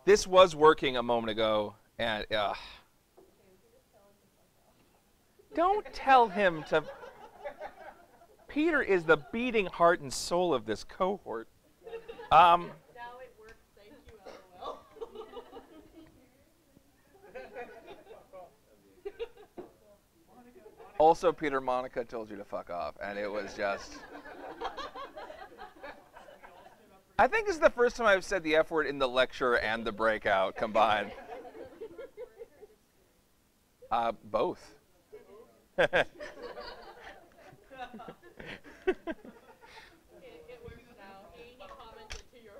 This was working a moment ago, and don't tell him to. Peter is the beating heart and soul of this cohort. Now it works. Thank you, LOL. Also, Peter, Monica told you to fuck off, and it was just. I think this is the first time I've said the F word in the lecture and the breakout combined. Both. It works now. Amy commented to your.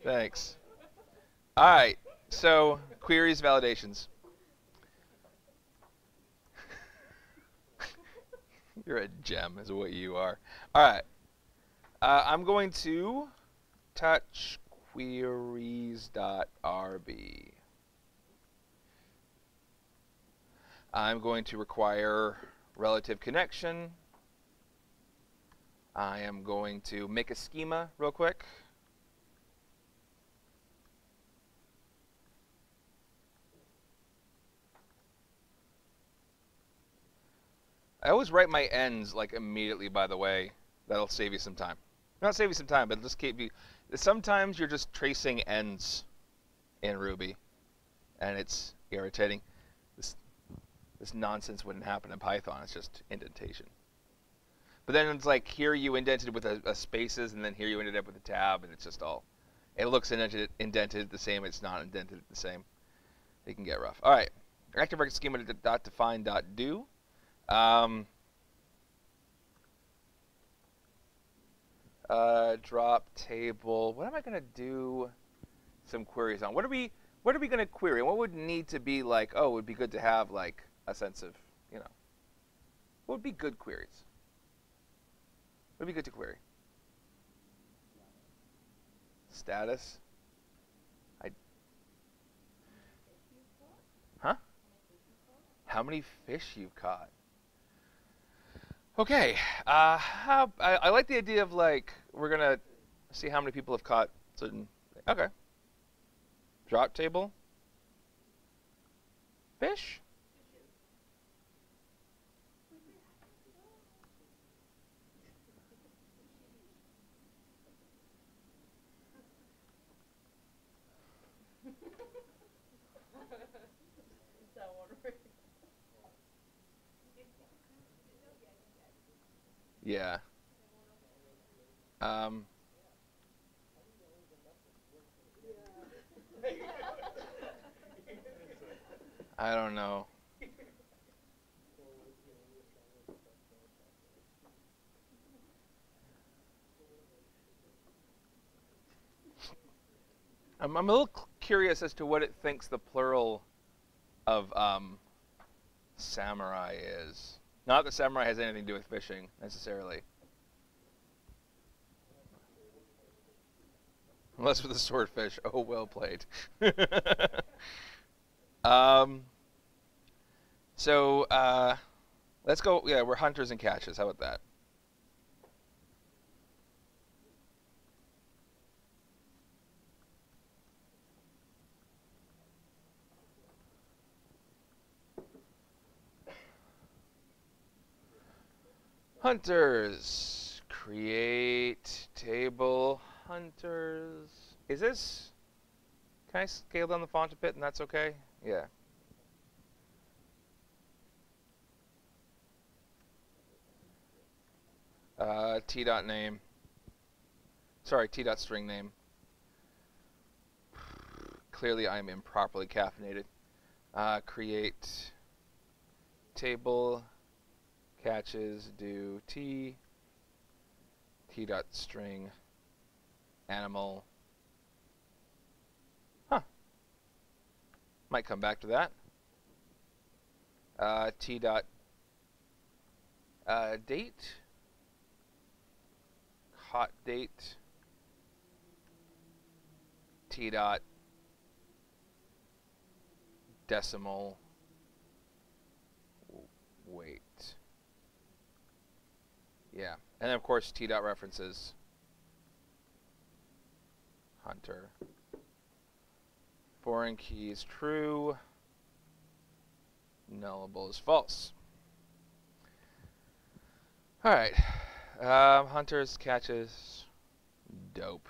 Thanks. All right. So, queries, validations. You're a gem, is what you are. All right. I'm going to touch queries.rb. I'm going to require relative connection. I am going to make a schema real quick. I always write my ends like immediately, by the way. That'll save you some time. Not save you some time, but just keep you. Sometimes you're just tracing ends in Ruby, and it's irritating. This nonsense wouldn't happen in Python. It's just indentation. But then it's like here you indented with a spaces, and then here you ended up with a tab, and it's just all. It looks indented the same. It's not indented the same. It can get rough. All right. Active record schema .define.do. Drop table. What am I going to do some queries on? What are we going to query? What would need to be like, oh, it would be good to have like a sense of, you know, what would be good queries? What would be good to query? Status. Huh? How many fish you've caught? Okay. I like the idea of like we're gonna see how many people have caught certain. Okay. Drop table. Fish. Yeah. I don't know. I'm a little curious as to what it thinks the plural of samurai is. Not that samurai has anything to do with fishing, necessarily. Unless with a swordfish. Oh, well played. Let's go. Yeah, we're hunters and catches. How about that? Hunters. Create table hunters. Is this? Can I scale down the font a bit and that's okay? Yeah. T.name. Sorry, T.string name. Clearly I am improperly caffeinated. Create table catches do T.string animal. Huh. Might come back to that. T.date hot date T dot decimal weight. Yeah, and then of course T dot references hunter Foreign key is true. Nullable is false. All right. Hunters, catches, dope.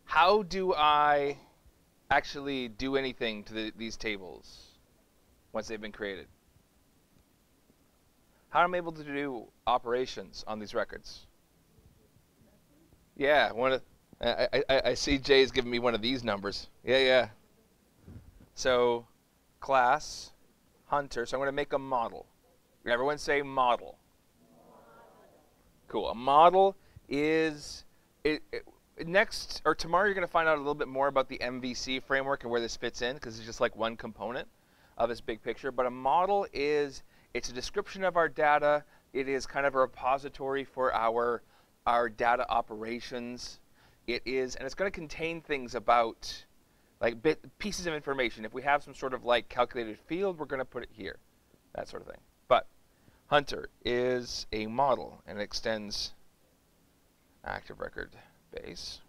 How do I actually do anything to these tables once they've been created? How am I able to do operations on these records? Yeah, I see Jay's giving me one of these numbers. Yeah. So, class, hunter. So I'm going to make a model. Everyone say model. Cool. A model is next or tomorrow you're going to find out a little bit more about the MVC framework and where this fits in, because it's just like one component of this big picture. But a model it's a description of our data. It is kind of a repository for our data operations. It is, and it's going to contain things about like pieces of information. If we have some sort of like calculated field, we're going to put it here, that sort of thing. But hunter is a model and it extends active record base.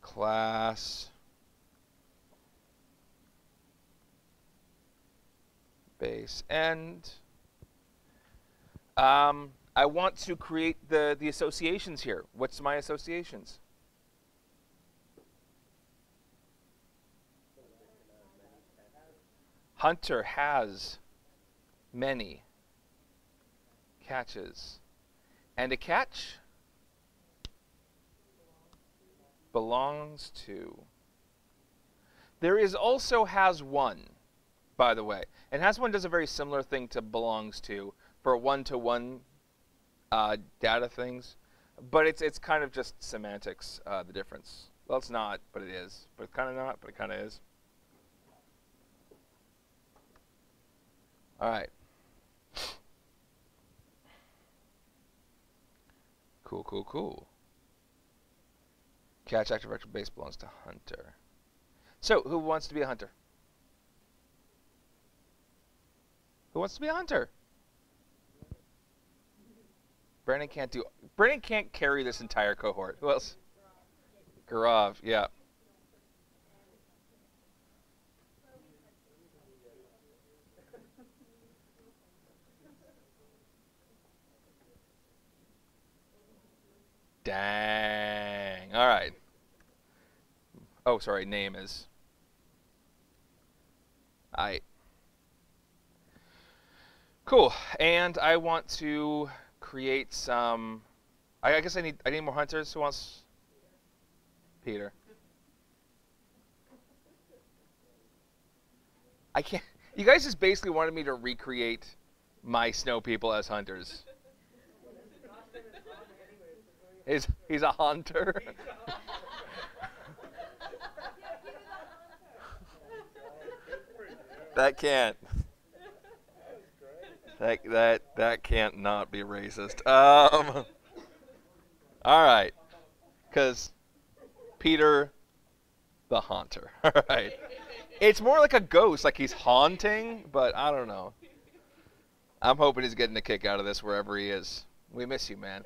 Class base end. I want to create the associations here. What's my associations? Hunter has many catches. And a catch belongs to. There is also has one, by the way. And has one does a very similar thing to belongs to for one-to-one data things. But it's kind of just semantics, the difference. Well, it's not, but it is. But it's kind of not, but it kind of is. All right. Cool. Catch active record base belongs to hunter. So, who wants to be a hunter? Who wants to be a hunter? Brandon can't carry this entire cohort. Who else? Gaurav, yeah. Dang. All right. Oh, sorry. Name is. Cool. And I want to create some. I guess I need more hunters. Who wants? Peter. I can't. You guys just basically wanted me to recreate my snow people as hunters. He's a hunter. That can't. That can't not be racist. All right, because Peter, the haunter. All right, it's more like a ghost, like he's haunting, but I don't know. I'm hoping he's getting a kick out of this wherever he is. We miss you, man.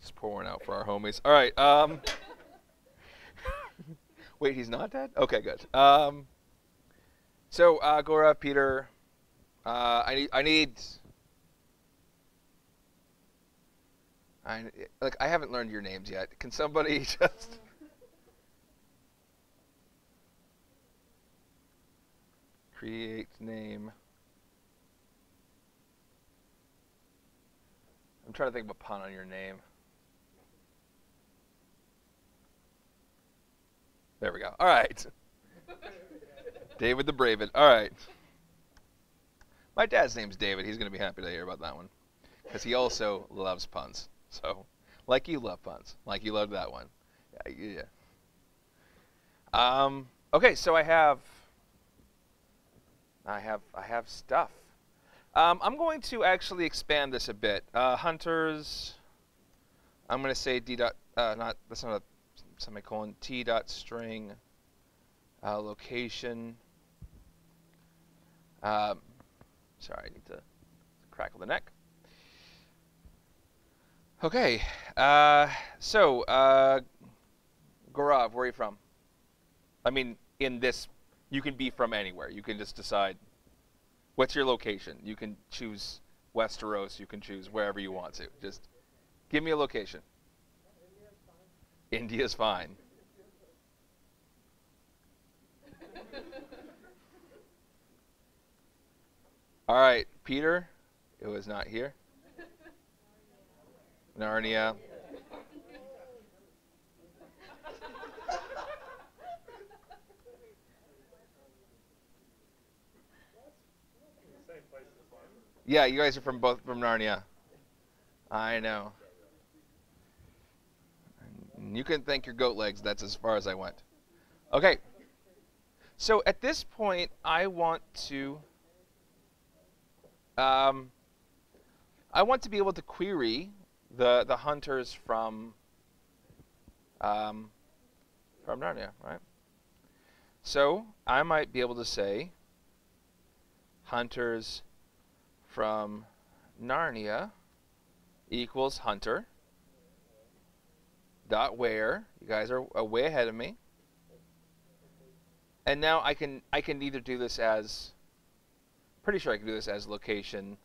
Just pouring out for our homies. All right. Wait, he's not dead? Okay, good. So Gaurav, Peter, I haven't learned your names yet. Can somebody just create name? I'm trying to think of a pun on your name. There we go. All right. David the Braven. All right. My dad's name's David. He's going to be happy to hear about that one. Because he also loves puns. So, like you love puns. Like you love that one. Yeah. Okay, so I have stuff. I'm going to actually expand this a bit. Hunters, I'm going to say that's not a semicolon, t dot string location Um, sorry, I need to crackle the neck. Okay, so Gaurav, where are you from? I mean, in this, you can be from anywhere. You can just decide what's your location. You can choose Westeros. You can choose wherever you want to. Just give me a location. India's fine. All right, Peter, it was not here. Narnia. Yeah, you guys are from both from Narnia. I know. You can thank your goat legs. That's as far as I went. Okay. So at this point, I want to be able to query the hunters from Narnia, right? So I might be able to say hunters from Narnia equals hunter dot where. You guys are way ahead of me. And now I can either do this as, pretty sure I can do this as location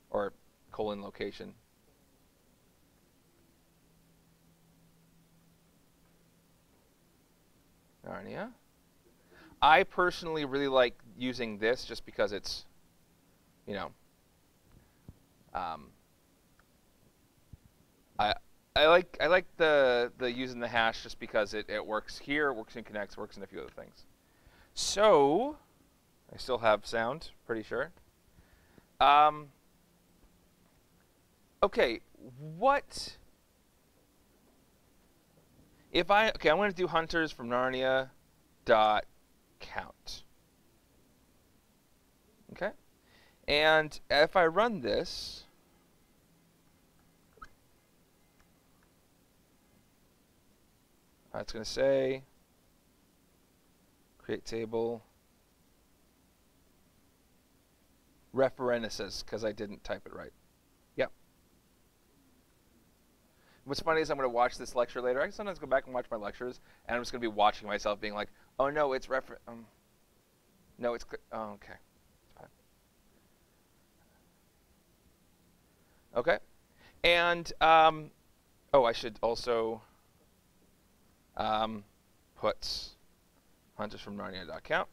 or colon location. Narnia. I personally really like using this just because it's, you know, I like the using the hash just because it works here, it works in connects, works in a few other things. So I still have sound, pretty sure. Okay, what if I'm going to do hunters from Narnia dot count. Okay, and if I run this, it's going to say create table references because I didn't type it right. Yep. What's funny is I'm going to watch this lecture later. I can sometimes go back and watch my lectures, and I'm just going to be watching myself being like, oh no, it's no, it's oh, okay. It's fine. Okay. And oh, I should also put hunters from Narnia.count.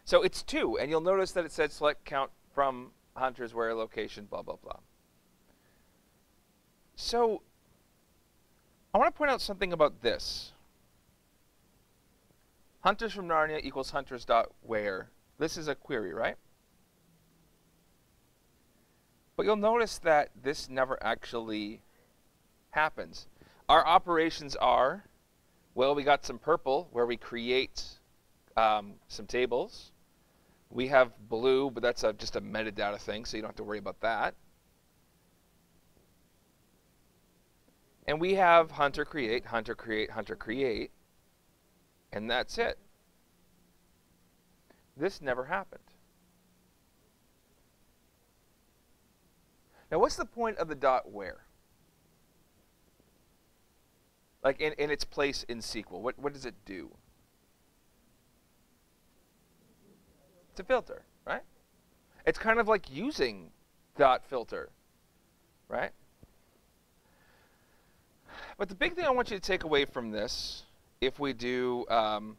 So it's 2, and you'll notice that it said select count from hunters where location, blah, blah, blah. So I want to point out something about this. Hunters from Narnia equals hunters.where. This is a query, right? But you'll notice that this never actually happens. Our operations are, well, we got some purple where we create some tables. We have blue, but that's just a metadata thing, so you don't have to worry about that. And we have hunter create, hunter create, hunter create, and that's it. This never happened. Now, what's the point of the dot where? Like in its place in SQL, what does it do? It's a filter, right? It's kind of like using dot filter, right? But the big thing I want you to take away from this, if we do hunters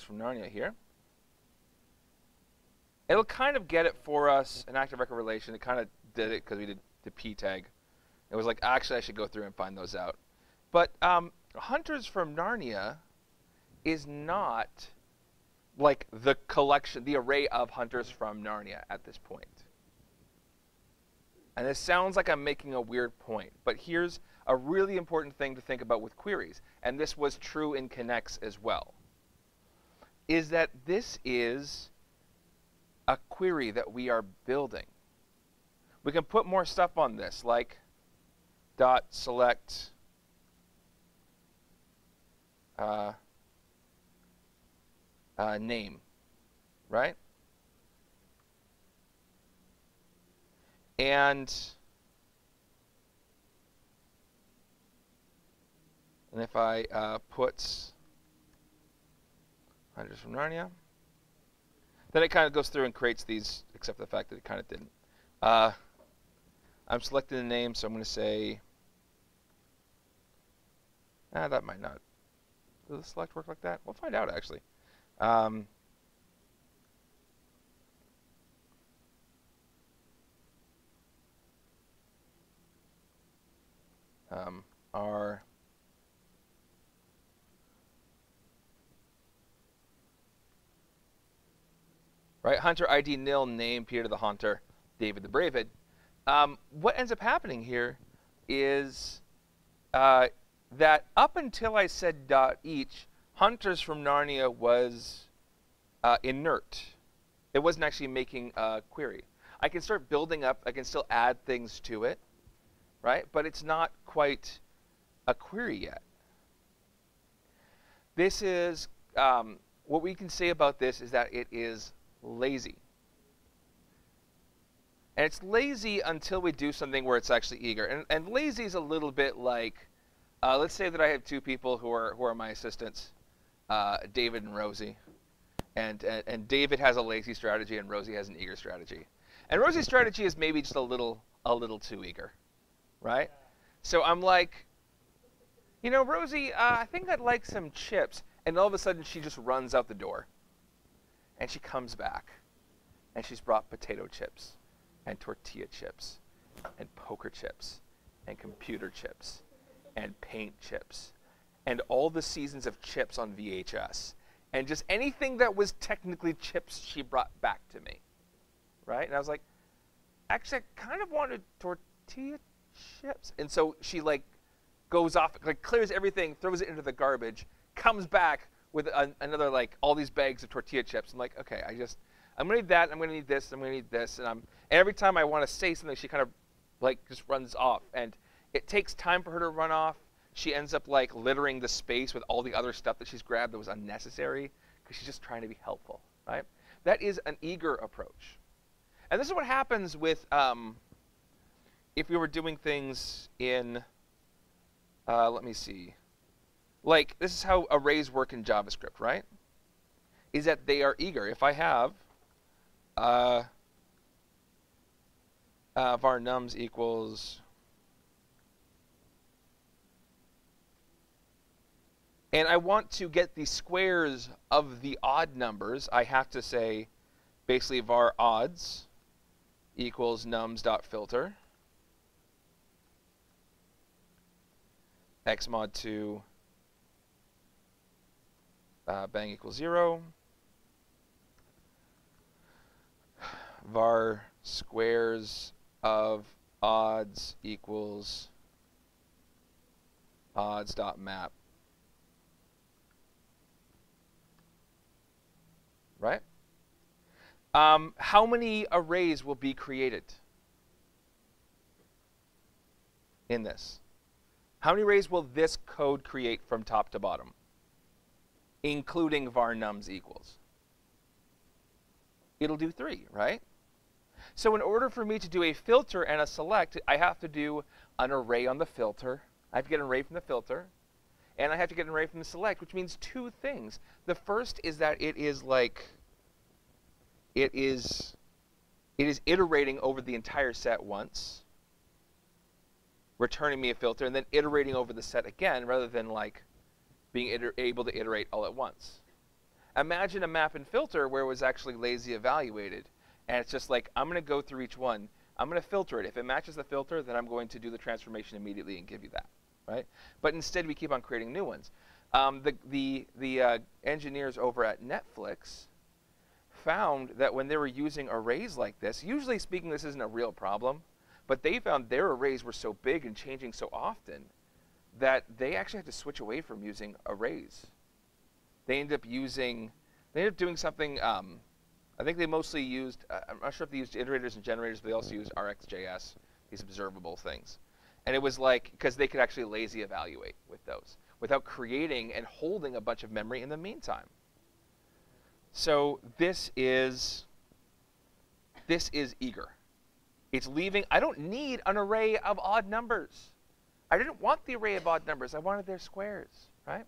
from Narnia here, it'll kind of get it for us, an active record relation. It kind of did it because we did the p tag. It was like, actually, I should go through and find those out. But hunters from Narnia is not like the collection, the array of hunters from Narnia at this point. And this sounds like I'm making a weird point, but here's a really important thing to think about with queries, and this was true in connects as well, is that this is a query that we are building. We can put more stuff on this, like dot select name, right? And if I put Hunters from Narnia, then it kind of goes through and creates these, except for the fact that it kind of didn't. I'm selecting the name, so I'm going to say, that might not. Does the select work like that? We'll find out, actually. R right, Hunter ID nil, name Peter the Haunter, David the Braved. What ends up happening here is that up until I said dot each, Hunters from Narnia was inert. It wasn't actually making a query. I can start building up, I can still add things to it, right? But it's not quite a query yet. This is, what we can say about this is that it is lazy. And it's lazy until we do something where it's actually eager. And lazy is a little bit like, let's say that I have two people who are my assistants, David and Rosie. And David has a lazy strategy and Rosie has an eager strategy. And Rosie's strategy is maybe just a little too eager, right? So I'm like, you know, Rosie, I think I'd like some chips. And all of a sudden she just runs out the door. And she comes back. And she's brought potato chips and tortilla chips and poker chips and computer chips and paint chips and all the seasons of chips on VHS. And just anything that was technically chips she brought back to me, right? And I was like, actually, I kind of wanted tortilla chips. And so she, like, goes off, like, clears everything, throws it into the garbage, comes back with another, like, all these bags of tortilla chips. I'm like, okay, I'm going to need that, I'm going to need this, I'm going to need this. And every time I want to say something, she kind of, like, just runs off. And it takes time for her to run off. She ends up, like, littering the space with all the other stuff that she's grabbed that was unnecessary because she's just trying to be helpful, right? That is an eager approach. And this is what happens with, if we were doing things in, let me see. Like, this is how arrays work in JavaScript, right? Is that they are eager. If I have var nums equals, and I want to get the squares of the odd numbers, I have to say basically var odds equals nums.filter x mod 2 bang equals 0, var squares of odds equals odds.map. Right? How many arrays will be created in this? How many arrays will this code create from top to bottom, including var nums equals? It'll do 3, right? So in order for me to do a filter and a select, I have to do an array on the filter. I have to get an array from the filter. And I have to get an array from the select, which means two things. The first is that it is like, it is iterating over the entire set once, returning me a filter, and then iterating over the set again, rather than like being able to iterate all at once. Imagine a map and filter where it was actually lazy evaluated, and it's just like, I'm going to go through each one. I'm going to filter it. If it matches the filter, then I'm going to do the transformation immediately and give you that. Right? But instead, we keep on creating new ones. The engineers over at Netflix found that when they were using arrays like this, usually speaking, this isn't a real problem, but they found their arrays were so big and changing so often that they actually had to switch away from using arrays. They ended up doing something. I think they mostly used. I'm not sure if they used iterators and generators, but they also used RxJS, these observable things. And it was like, because they could actually lazy evaluate with those without creating and holding a bunch of memory in the meantime. So this is eager. It's leaving. I don't need an array of odd numbers. I didn't want the array of odd numbers. I wanted their squares, right?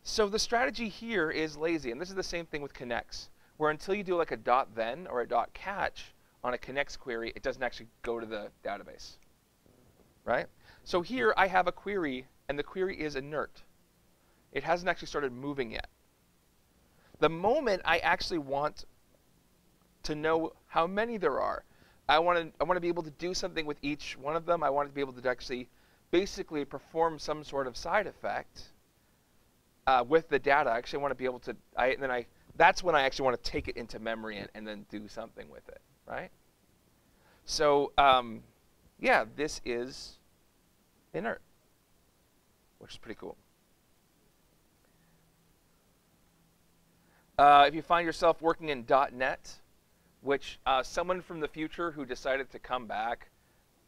So the strategy here is lazy, and this is the same thing with connects, where until you do like a dot then or a dot catch on a connects query, it doesn't actually go to the database, right? So here I have a query, and the query is inert. It hasn't actually started moving yet. The moment I actually want to know how many there are, I want to be able to do something with each one of them. I want to be able to actually basically perform some sort of side effect with the data. I actually want to be able to, that's when I actually want to take it into memory and then do something with it, right? So yeah, this is inert, which is pretty cool. If you find yourself working in .NET, which someone from the future who decided to come back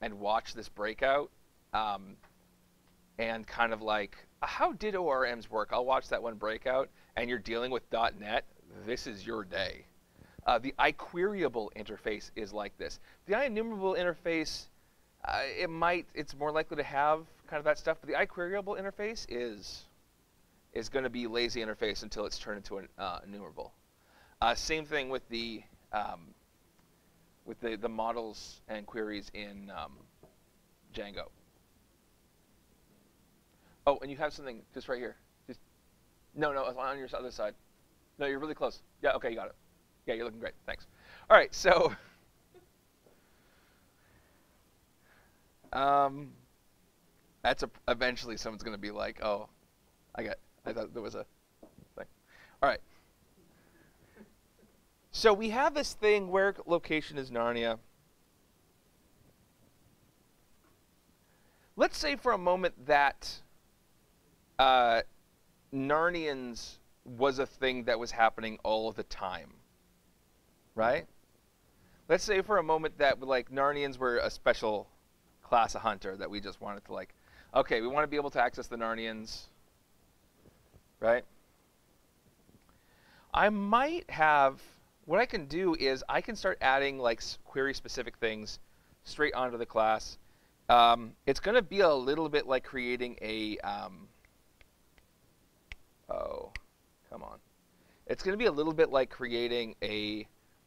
and watch this breakout and kind of like, how did ORMs work? I'll watch that one breakout, and you're dealing with .NET, this is your day. The iQueryable interface is like this. The IEnumerable interface, it's more likely to have kind of that stuff, but the iQueryable interface is going to be lazy interface until it's turned into an enumerable. Same thing with the models and queries in Django. Oh, and you have something just right here. No, on your other side. No, you're really close. Yeah, okay, you got it. Yeah, you're looking great. Thanks. All right, so eventually someone's going to be like, oh, I thought there was a thing. All right. So we have this thing where location is Narnia. Let's say for a moment that Narnians was a thing that was happening all of the time, right? Let's say for a moment that like Narnians were a special class of hunter that we just wanted to like, okay, we want to be able to access the Narnians, right? I might have, what I can do is I can start adding like query specific things straight onto the class. It's going to be a little bit like creating a, oh, come on. It's going to be a little bit like creating a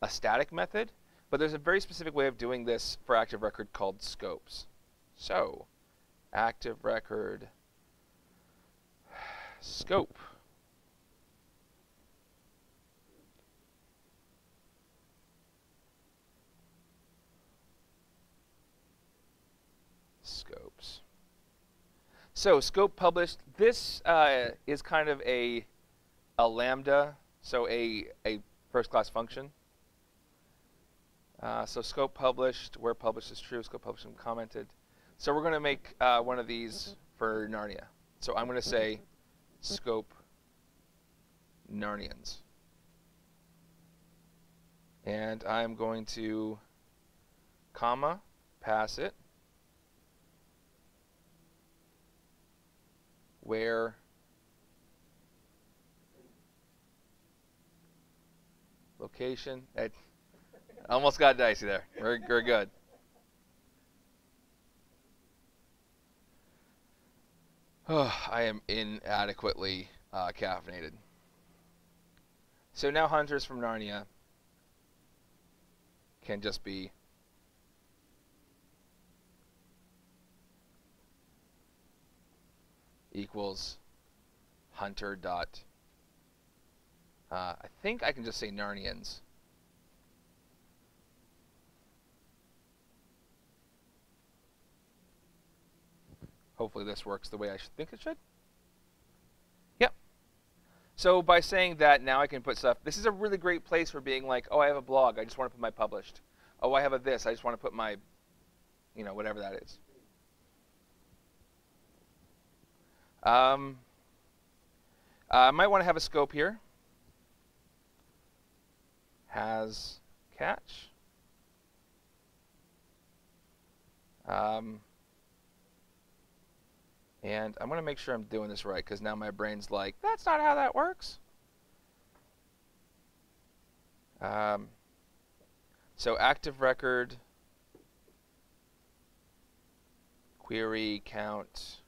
static method, but there's a very specific way of doing this for active record called scopes. So, active record scope. Scopes. So scope published. This is kind of a lambda, so a first class function. So scope published, where published is true, scope published and commented. So we're going to make one of these for Narnia. So I'm going to say scope Narnians. And I'm going to comma, pass it, where location. I almost got dicey there. We're good. Oh, I am inadequately caffeinated. So now hunters from Narnia can just be equals hunter dot. I think I can just say Narnians. Hopefully this works the way I think it should. Yep. So by saying that, now I can put stuff. This is a really great place for being like, oh, I have a blog. I just want to put my published. Oh, I have a this. I just want to put my, you know, whatever that is. I might want to have a scope here. Has catch. And I'm going to make sure I'm doing this right, because now my brain's like, that's not how that works. So active record, query count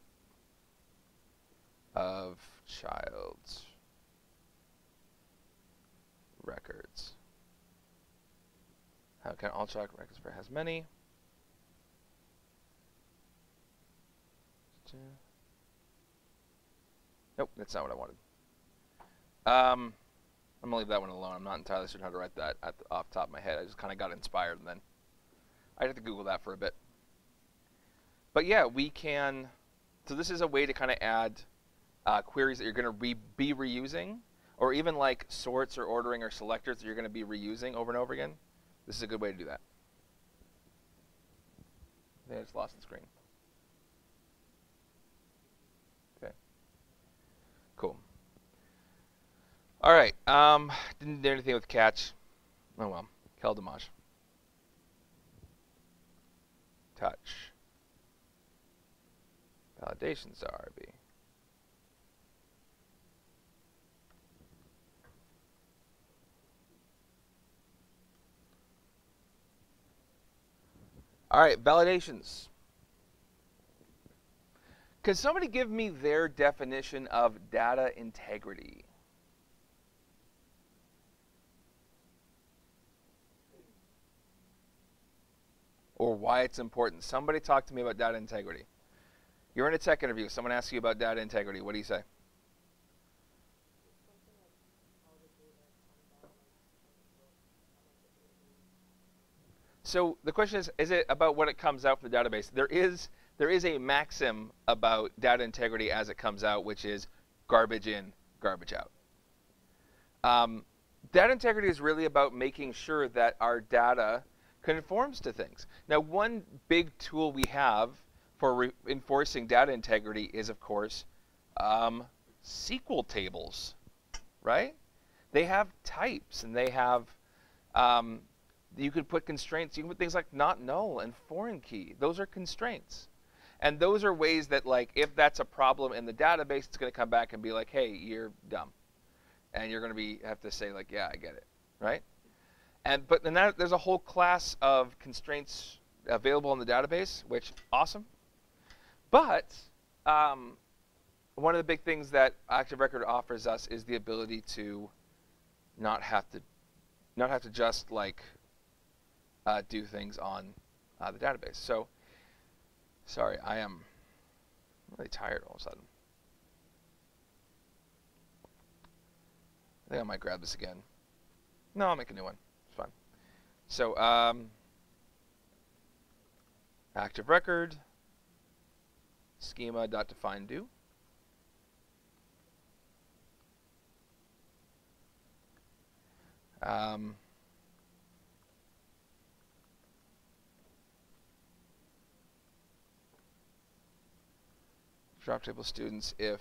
of child's records. How can all child records has many? Nope, that's not what I wanted. I'm gonna leave that one alone. I'm not entirely certain how to write that off the top of my head. I just kind of got inspired, and then I'd have to Google that for a bit. But yeah, we can. So this is a way to kind of add queries that you're going to be reusing, or even like sorts or ordering or selectors that you're going to be reusing over and over again. This is a good way to do that. I think I just lost the screen. Okay. Cool. All right. Didn't do anything with catch. Oh well. Kel Damage. Touch. Validations RB. All right, validations. Can somebody give me their definition of data integrity? Or why it's important? Somebody talk to me about data integrity. You're in a tech interview. Someone asks you about data integrity. What do you say? So the question is it about what it comes out from the database? There is a maxim about data integrity as it comes out, which is garbage in, garbage out. Data integrity is really about making sure that our data conforms to things. Now, one big tool we have for enforcing data integrity is, of course, SQL tables, right? They have types, and they have you could put constraints. You can put things like not null and foreign key. Those are constraints. And those are ways that, like, if that's a problem in the database, it's going to come back and be like, hey, you're dumb. And you're going to have to say, like, yeah, I get it, right? But then there's a whole class of constraints available in the database, which, awesome. But one of the big things that Active Record offers us is the ability to not have to just, like, do things on the database. So, sorry, I am really tired all of a sudden. I think I might grab this again. No, I'll make a new one. It's fine. So, active record, schema.defineDo. Drop table students if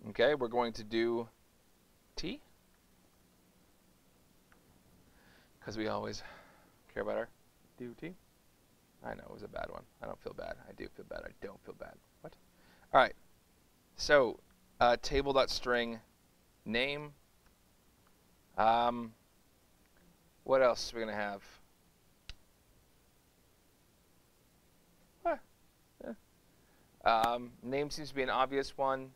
okay, we're going to do T because we always care about our duty. I know it was a bad one. I don't feel bad. I do feel bad. I don't feel bad. What? All right. So table.string name. What else are we gonna have? Name seems to be an obvious one.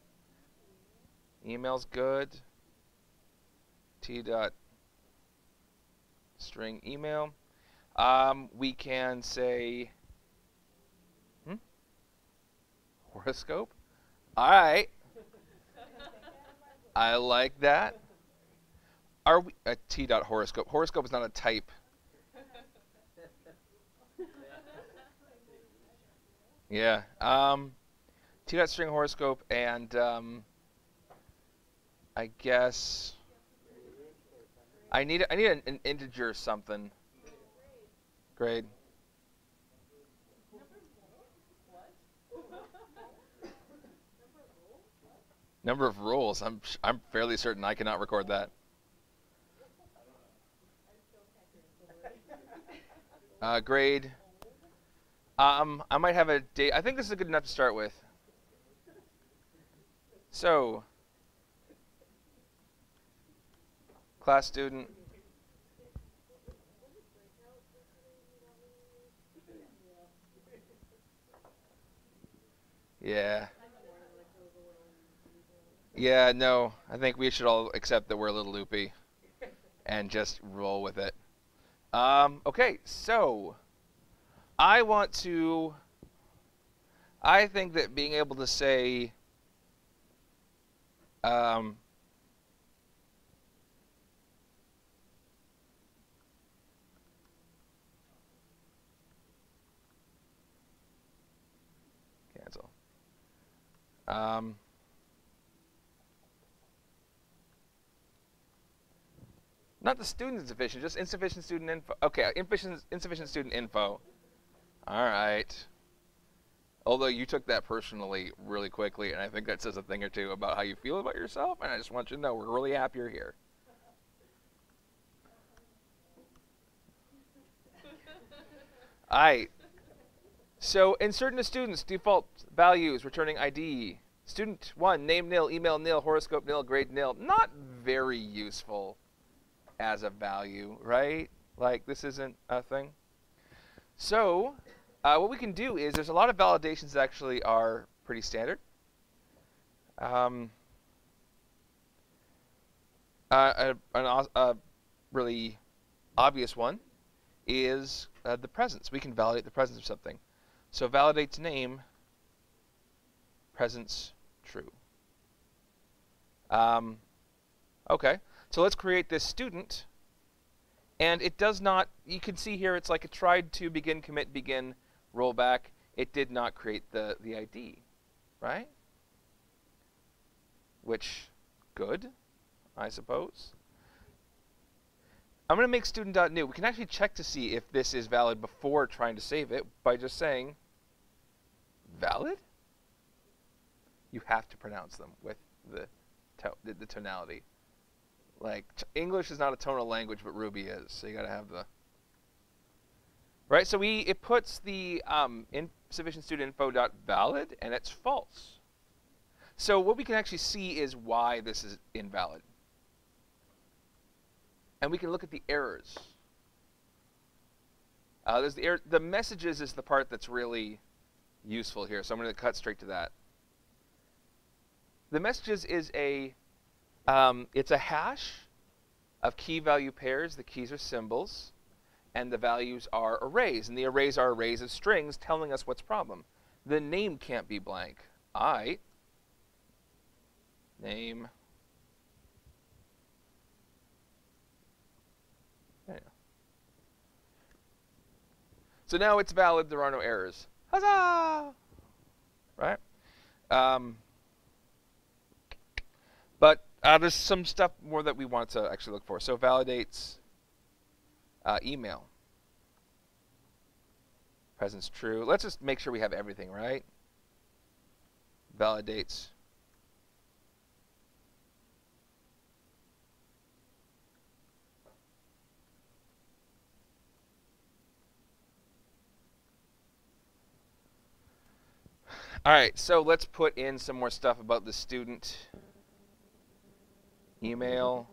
Email's good. T.string email. We can say horoscope. All right. I like that. Are we T.horoscope? Horoscope is not a type. Yeah. T.string horoscope, and I guess I need an integer something. Grade. Number of rules. I'm fairly certain I cannot record that. Grade. I might have a date. I think this is good enough to start with. So, class student. Yeah. Yeah, no. I think we should all accept that we're a little loopy and just roll with it. Okay, so I think that being able to say cancel. Not the student insufficient, just insufficient student info. Okay, insufficient student info. All right. Although you took that personally really quickly, and I think that says a thing or two about how you feel about yourself, and I just want you to know we're really happy you're here. All right. So insert into students default values, returning ID. Student 1, name nil, email nil, horoscope nil, grade nil. Not very useful as a value, right? Like, this isn't a thing. So what we can do is there's a lot of validations that actually are pretty standard. A really obvious one is the presence. We can validate the presence of something. So validates name, presence true. Okay, so let's create this student. And it does not, you can see here it's like it tried to begin, commit, begin, roll back. It did not create the ID, right? Which, good, I suppose. I'm going to make student.new. We can actually check to see if this is valid before trying to save it by just saying valid. You have to pronounce them with the tonality. Like, English is not a tonal language, but Ruby is, so you got to have the... Right, so it puts the insufficient student info.valid, and it's false. So what we can actually see is why this is invalid. And we can look at the errors. There's the error. The messages is the part that's really useful here, so I'm going to cut straight to that. The messages is it's a hash of key value pairs. The keys are symbols, and the values are arrays. And the arrays are arrays of strings telling us what's problem. The name can't be blank. Name. So now it's valid. There are no errors. Huzzah! Right? But there's some stuff more that we want to actually look for. So validates email. Presence true. Let's just make sure we have everything, right? Validates. All right, so let's put in some more stuff about the student email.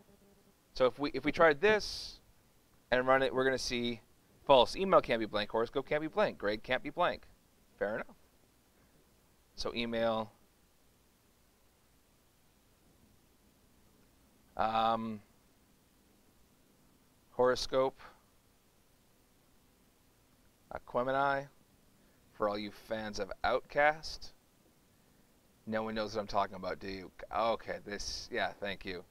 So if we tried this and run it, we're going to see false. Email can't be blank. Horoscope can't be blank. Grade can't be blank. Fair enough. So email. Horoscope. Aquemini. For all you fans of Outcast. No one knows what I'm talking about, do you? Okay, yeah, thank you.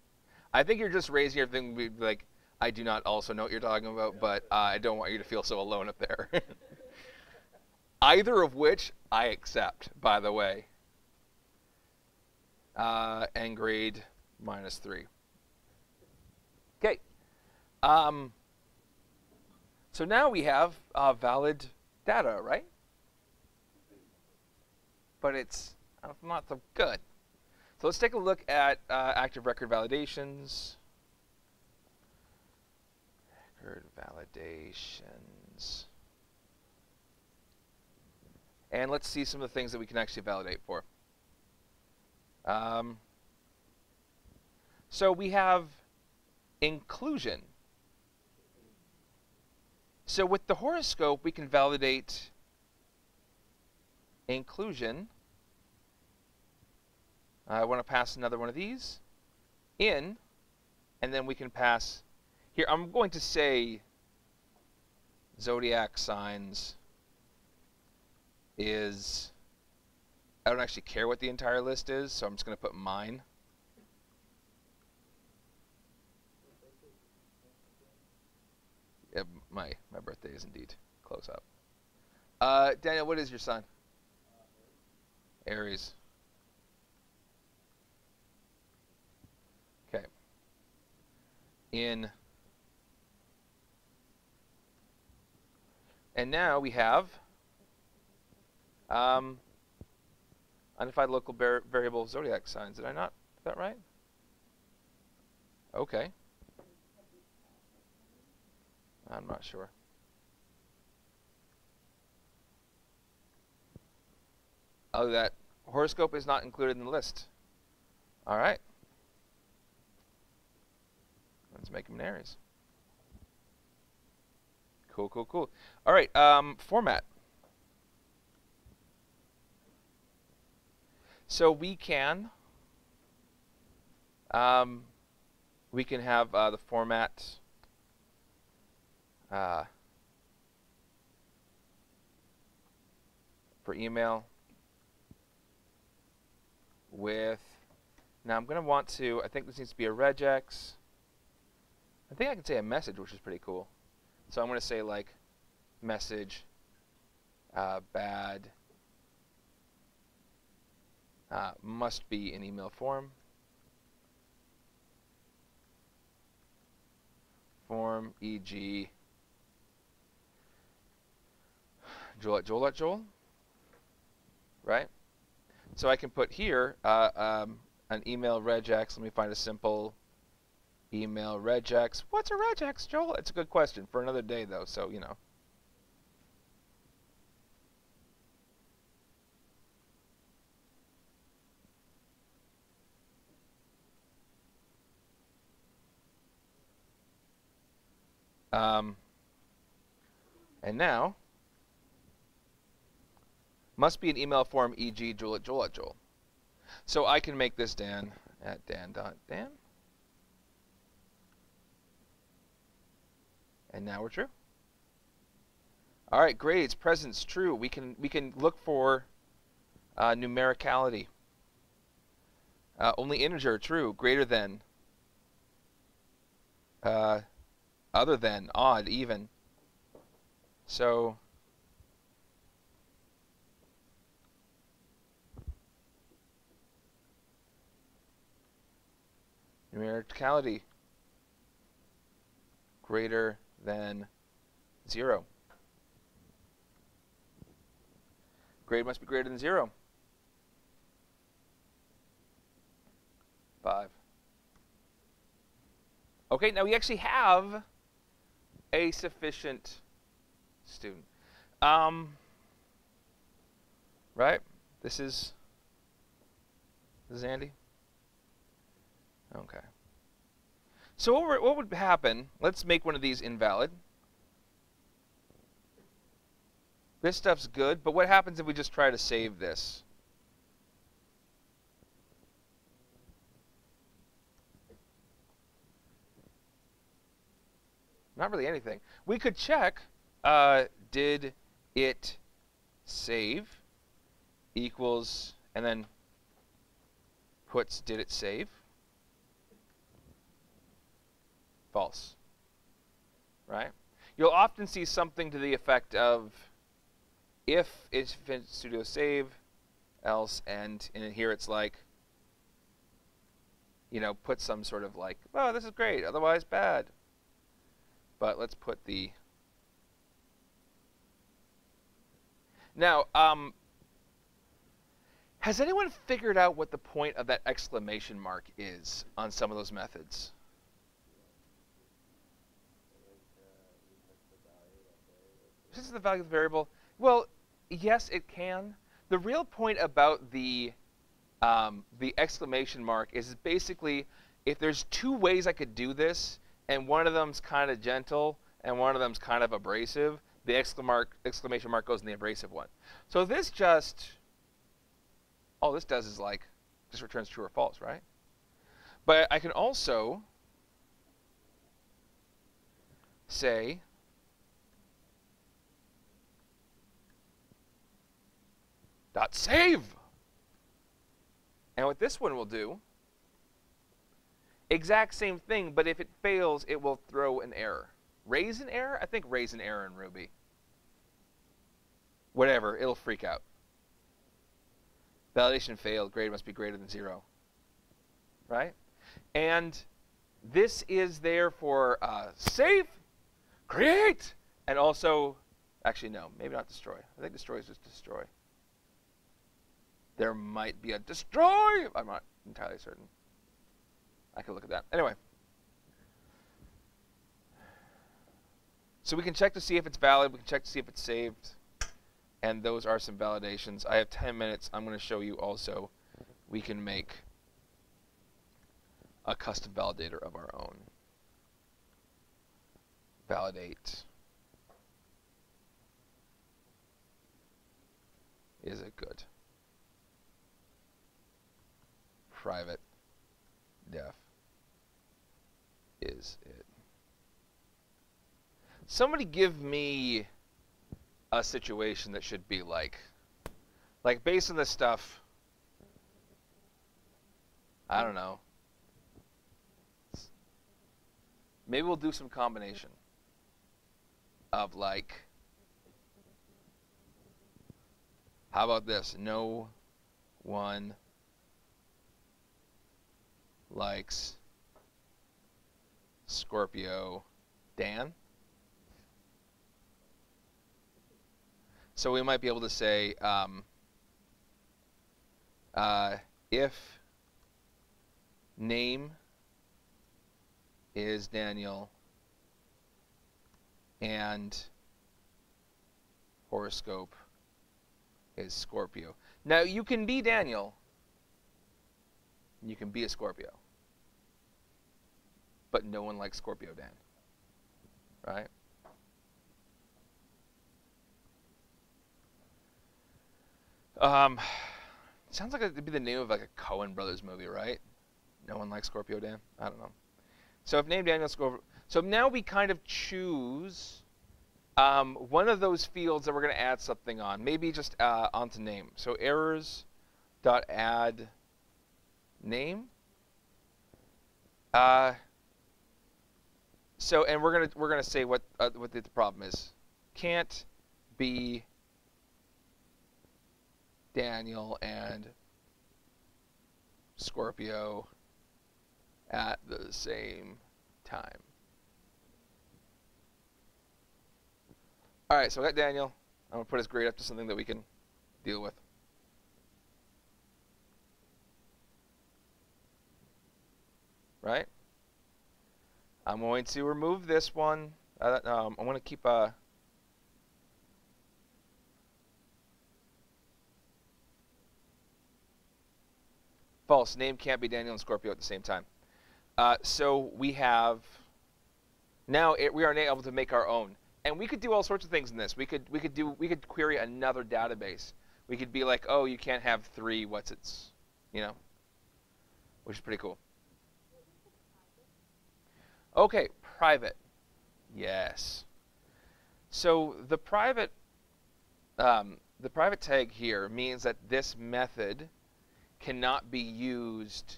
I think you're just raising your thing like, I do not also know what you're talking about, but I don't want you to feel so alone up there. Either of which I accept, by the way. And grade -3. Okay. So now we have valid data, right? But it's not so good. So let's take a look at active record validations. Record validations. And let's see some of the things that we can actually validate for. So we have inclusion. So with the horoscope, we can validate inclusion. I want to pass another one of these in, and then we can pass here. I'm going to say zodiac signs is, I don't actually care what the entire list is, so I'm just going to put mine. Yeah, my birthday is indeed close up. Daniel, what is your sign? Aries. Okay. And now we have undefined local variable zodiac signs. Did I not? Is that right? Okay. I'm not sure. Oh, that horoscope is not included in the list. All right. Let's make him an Aries. Cool, cool, cool. All right, format. So we can have the format for email with, now I'm going to want to, I think this needs to be a regex. I think I can say a message, which is pretty cool. So I'm going to say like message bad must be in email form. Form, e.g. Joel, right? So I can put here an email regex. Let me find a simple email regex. What's a regex, Joel? It's a good question for another day, though, so, you know. And now, must be an email form, e.g. Joel. So I can make this Dan at Dan.Dan. And now we're true. All right, grades, presence, true. We can look for numericality. Only integer, true. Greater than. Other than, odd, even. So numericality greater than 0. Grade must be greater than 0. 5. Okay, now we actually have a sufficient student. Right? This is Andy? Okay. So what would happen, let's make one of these invalid. This stuff's good, but what happens if we just try to save this? Not really anything. We could check, did it save equals, and then puts did it save? False. Right? You'll often see something to the effect of if it's studio save, else, and in here it's like, you know, put some sort of like, oh, this is great, otherwise bad. But let's put the... Now, Has anyone figured out what the point of that exclamation mark is on some of those methods? This is the value of the variable. Well, yes, it can. The real point about the exclamation mark is basically if there's two ways I could do this, and one of them's kind of gentle and one of them's kind of abrasive, the exclamation mark goes in the abrasive one. So this just, all this does is like just returns true or false, right? But I can also say .save. And what this one will do, exact same thing, but if it fails, it will throw an error. Raise an error? I think raise an error in Ruby. Whatever, it'll freak out. Validation failed, grade must be greater than 0. Right? And this is there for save, create, and also, actually no, maybe not destroy. I think destroy is just destroy. There might be a destroy. I'm not entirely certain. I can look at that. Anyway. So we can check to see if it's valid. We can check to see if it's saved. And those are some validations. I have 10 minutes. I'm going to show you also we can make a custom validator of our own. Validate. Is it good? Private def is it. Somebody give me a situation that should be like based on this stuff, I don't know. Maybe we'll do some combination of like, how about this? No one likes Scorpio Dan. So we might be able to say if name is Daniel and horoscope is Scorpio. Now you can be Daniel, you can be a Scorpio, but no one likes Scorpio Dan, right? Sounds like it'd be the name of like a Coen Brothers movie, right? No one likes Scorpio Dan? I don't know. So if name Daniel Scorpio, so now we kind of choose one of those fields that we're going to add something on. Maybe just onto name. So errors.add name. So and we're gonna say what the problem is. Can't be Daniel and Scorpio at the same time. All right, so I got Daniel. I'm gonna put his grade up to something that we can deal with. Right? I'm going to remove this one. I'm going to keep false. Name can't be Daniel and Scorpio at the same time. So we have now we are able to make our own, and we could do all sorts of things in this. We could query another database. We could be like, oh, you can't have 3 what's-its, you know, which is pretty cool. Okay, private. Yes. So the private tag here means that this method cannot be used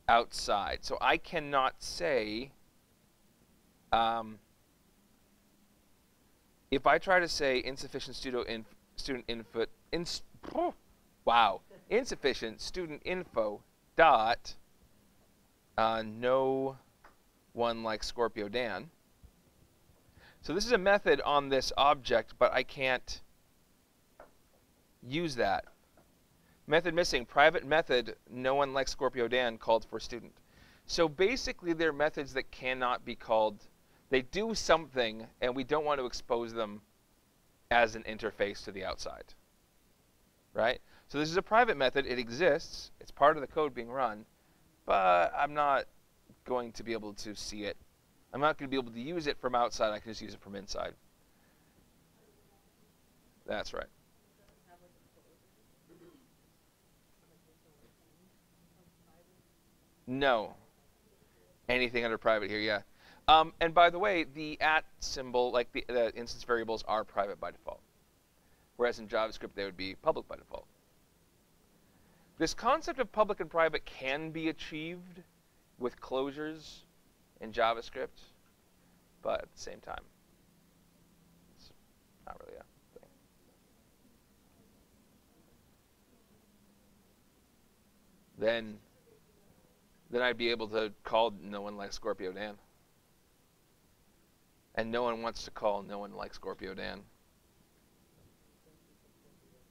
outside. So I cannot say, if I try to say insufficient student insufficient student info dot no one like Scorpio Dan. So this is a method on this object, but I can't use that. Method missing. Private method. No one like Scorpio Dan called for student. So basically, they're methods that cannot be called. They do something, and we don't want to expose them as an interface to the outside. Right? So this is a private method. It exists. It's part of the code being run, but I'm not going to be able to see it. I'm not going to be able to use it from outside. I can just use it from inside. That's right. No. Anything under private here, yeah. And by the way, the @ symbol, like the instance variables, are private by default. Whereas in JavaScript, they would be public by default. This concept of public and private can be achieved with closures in JavaScript, but at the same time, it's not really a thing. Then I'd be able to call no one likes Scorpio Dan. And no one wants to call no one likes Scorpio Dan.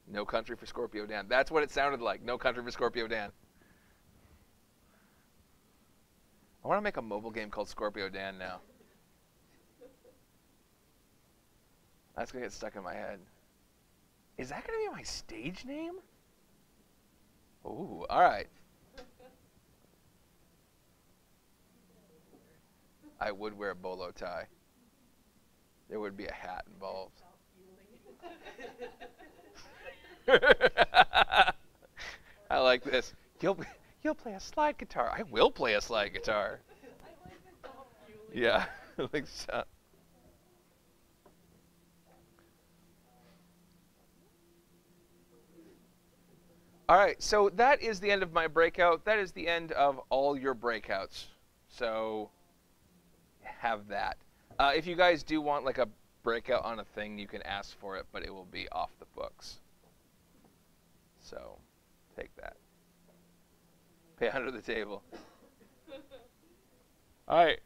No country for Scorpio Dan. That's what it sounded like. No country for Scorpio Dan. I want to make a mobile game called Scorpio Dan now. That's going to get stuck in my head. Is that going to be my stage name? Ooh, all right. I would wear a bolo tie. There would be a hat involved. I like this. You'll play a slide guitar. I will play a slide guitar. Yeah, I think so. All right, so that is the end of my breakout. That is the end of all your breakouts. So have that. If you guys do want like a breakout on a thing, you can ask for it, but it will be off the books. So take that. Pay under the table. All right.